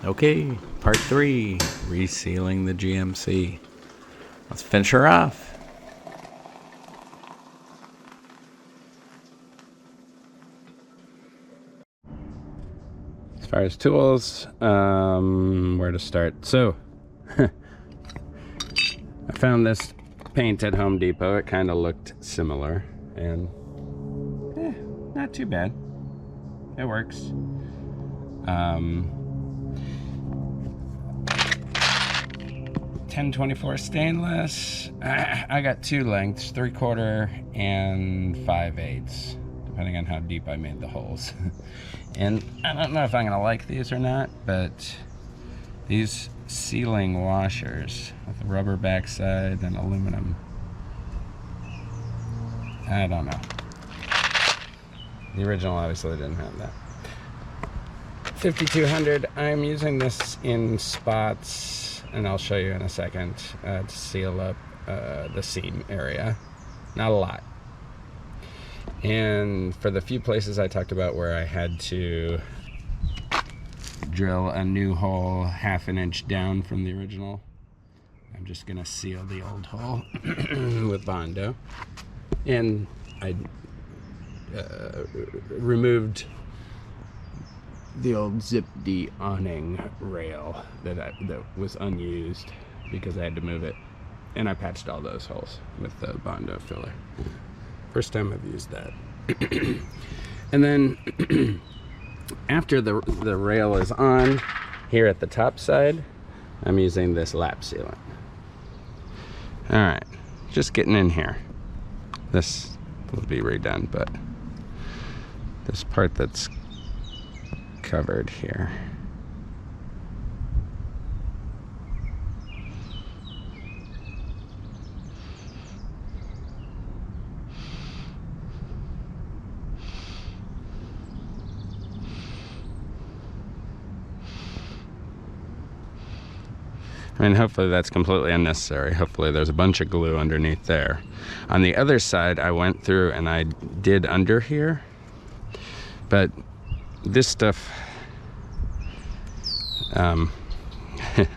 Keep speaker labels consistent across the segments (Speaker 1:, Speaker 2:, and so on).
Speaker 1: Okay, part 3, resealing the GMC. Let's finish her off. As far as tools, where to start? So, I found this paint at Home Depot. It kind of looked similar, and not too bad. It works. 1024 stainless. I got two lengths, 3/4 and 5/8, depending on how deep I made the holes. And I don't know if I'm gonna like these or not, but these sealing washers with a rubber backside and aluminum, I don't know. The original obviously didn't have that. 5200, I'm using this in spots, and I'll show you in a second, to seal up the seam area. Not a lot. And for the few places I talked about where I had to drill a new hole 1/2 inch down from the original, I'm just gonna seal the old hole with Bondo. And I removed the old Zip-D awning rail that was unused because I had to move it, and I patched all those holes with the Bondo filler. First time I've used that. And then after the rail is on here at the top side, I'm using this lap sealant. All right, just getting in here. This will be redone, but this part that's covered here. I mean, hopefully that's completely unnecessary. Hopefully there's a bunch of glue underneath there. On the other side, I went through and I did under here, but this stuff, it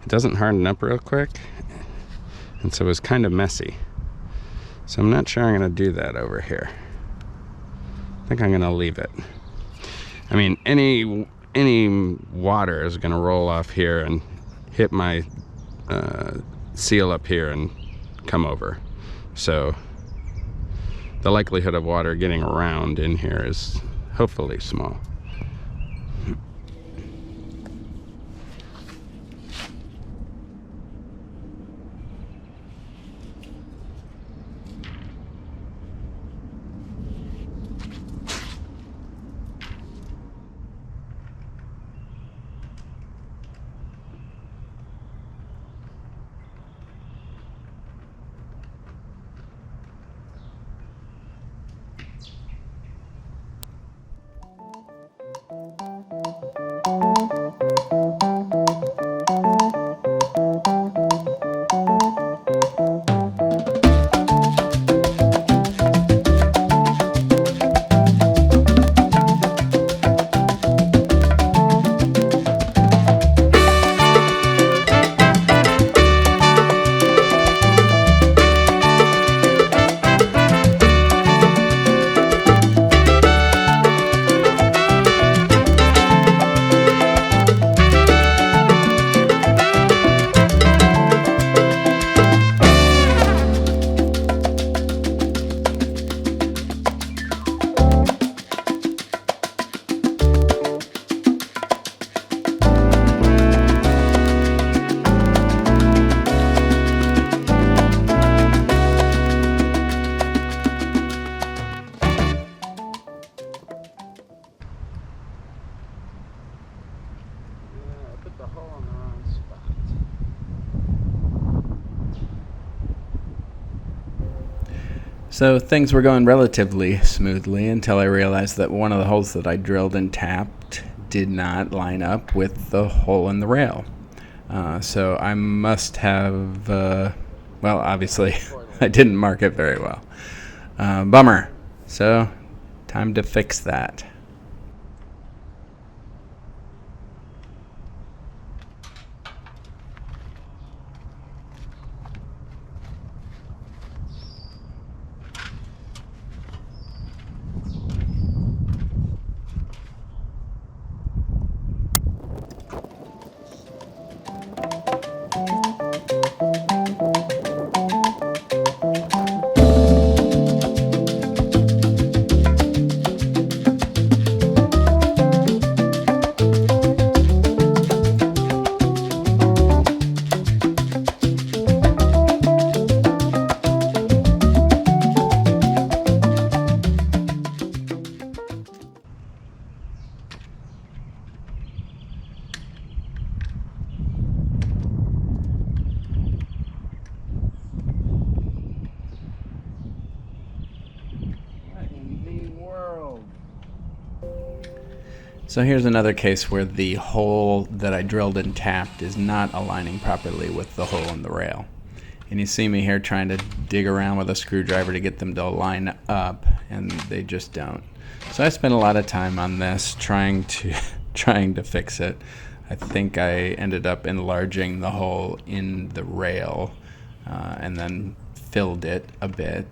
Speaker 1: doesn't harden up real quick, and so it was kind of messy. So I'm not sure I'm going to do that over here. I think I'm going to leave it. I mean, any water is going to roll off here and hit my seal up here and come over. So the likelihood of water getting around in here is hopefully small. So things were going relatively smoothly until I realized that one of the holes that I drilled and tapped did not line up with the hole in the rail. So I must have, well, obviously I didn't mark it very well. Bummer. So time to fix that.
Speaker 2: So here's another case where the hole that I drilled and tapped is not aligning properly with the hole in the rail. And you see me here trying to dig around with a screwdriver to get them to line up, and they just don't. So I spent a lot of time on this trying to fix it. I think I ended up enlarging the hole in the rail and then filled it a bit.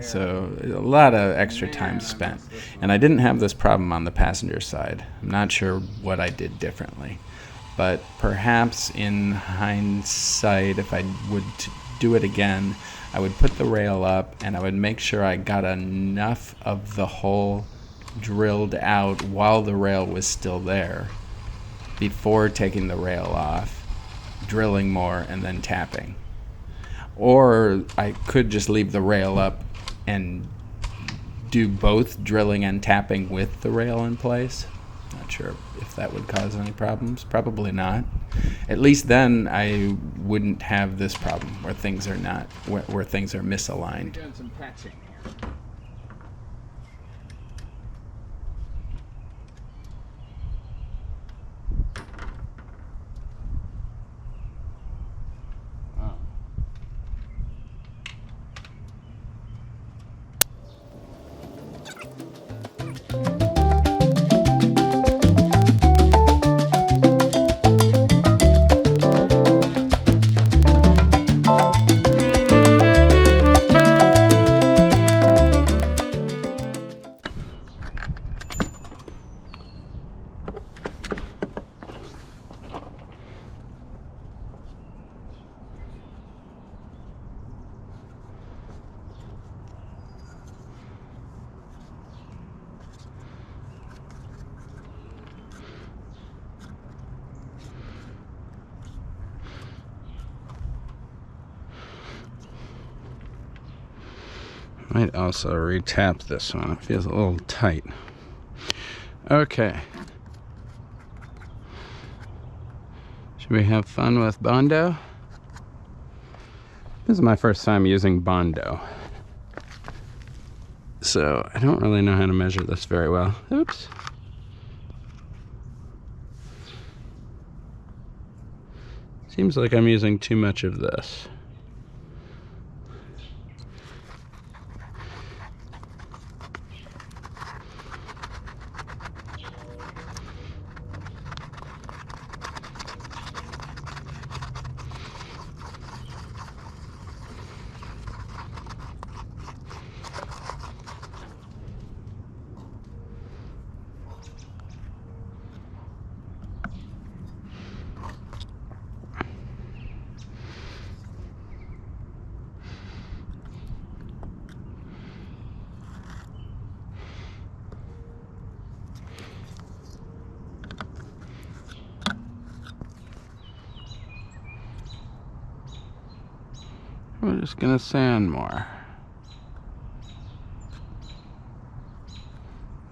Speaker 2: So a lot of extra time spent. And I didn't have this problem on the passenger side. I'm not sure what I did differently. But perhaps in hindsight, if I would do it again, I would put the rail up and I would make sure I got enough of the hole drilled out while the rail was still there before taking the rail off, drilling more, and then tapping. Or I could just leave the rail up and do both drilling and tapping with the rail in place. Not sure if that would cause any problems. Probably not. At least then I wouldn't have this problem where things are not where things are misaligned.
Speaker 1: Doing some patching here. Might also re-tap this one. It feels a little tight. Okay. Should we have fun with Bondo? This is my first time using Bondo, so I don't really know how to measure this very well. Oops. Seems like I'm using too much of this. We're just gonna sand more.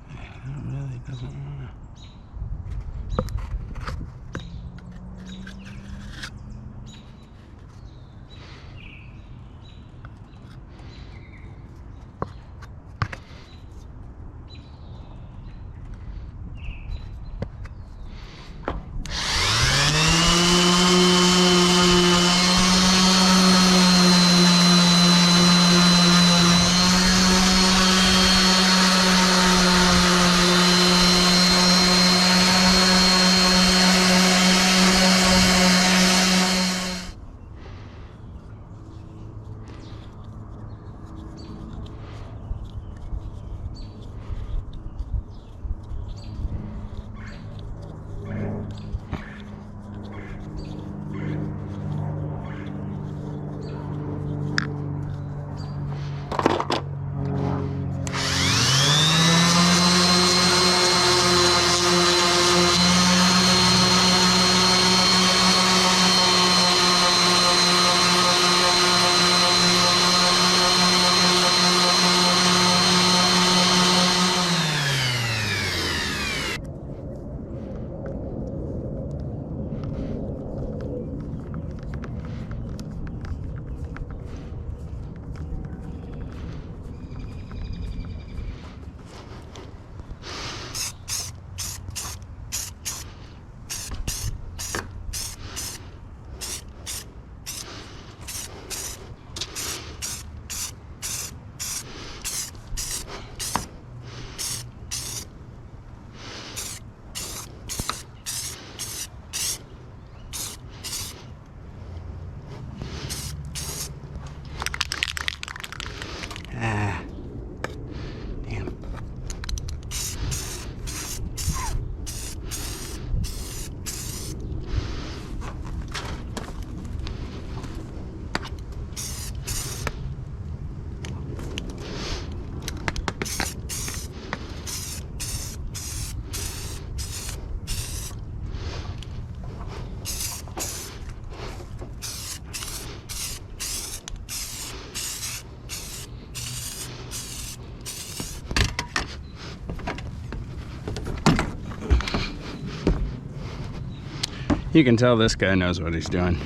Speaker 1: That really doesn't wanna. You can tell this guy knows what he's doing.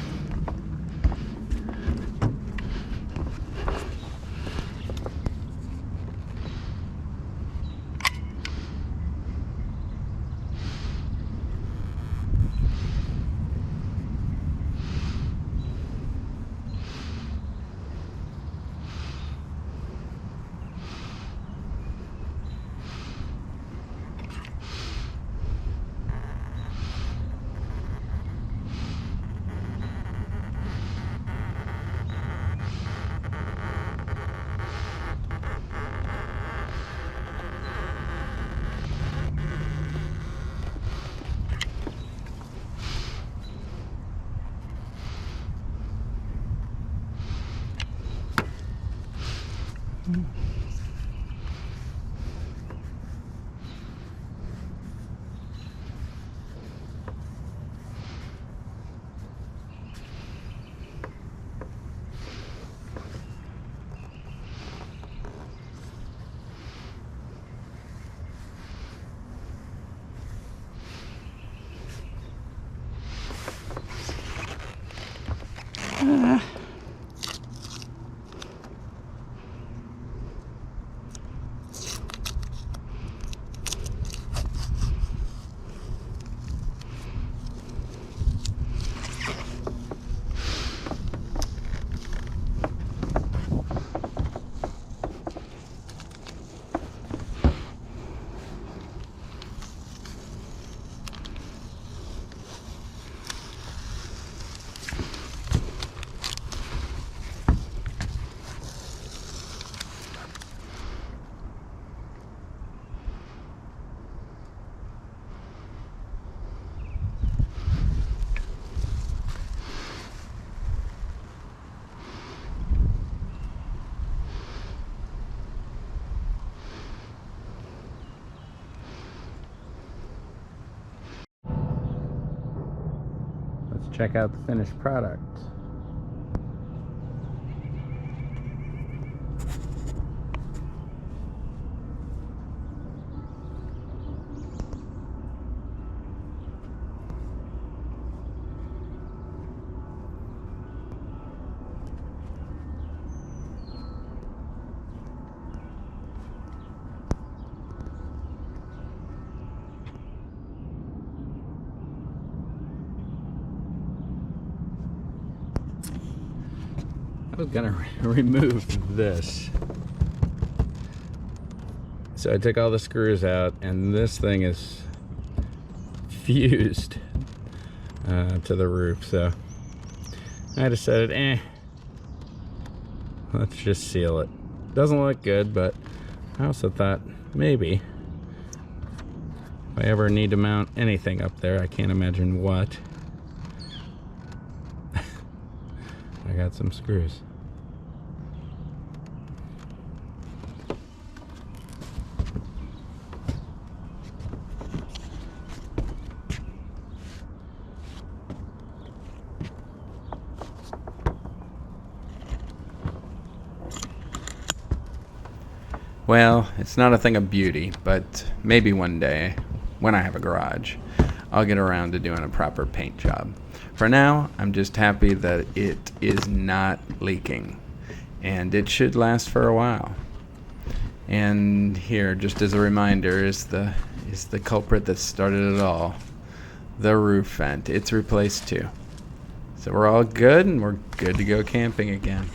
Speaker 1: Let's check out the finished product. I was gonna remove this. So I took all the screws out, and this thing is fused to the roof. So I decided, let's just seal it. Doesn't look good, but I also thought maybe if I ever need to mount anything up there, I can't imagine what. I got some screws.
Speaker 2: Well, it's not a thing of beauty, but maybe one day, when I have a garage, I'll get around to doing a proper paint job. For now, I'm just happy that it is not leaking, and it should last for a while. And here, just as a reminder, is the culprit that started it all, the roof vent. It's replaced too. So we're all good, and we're good to go camping again.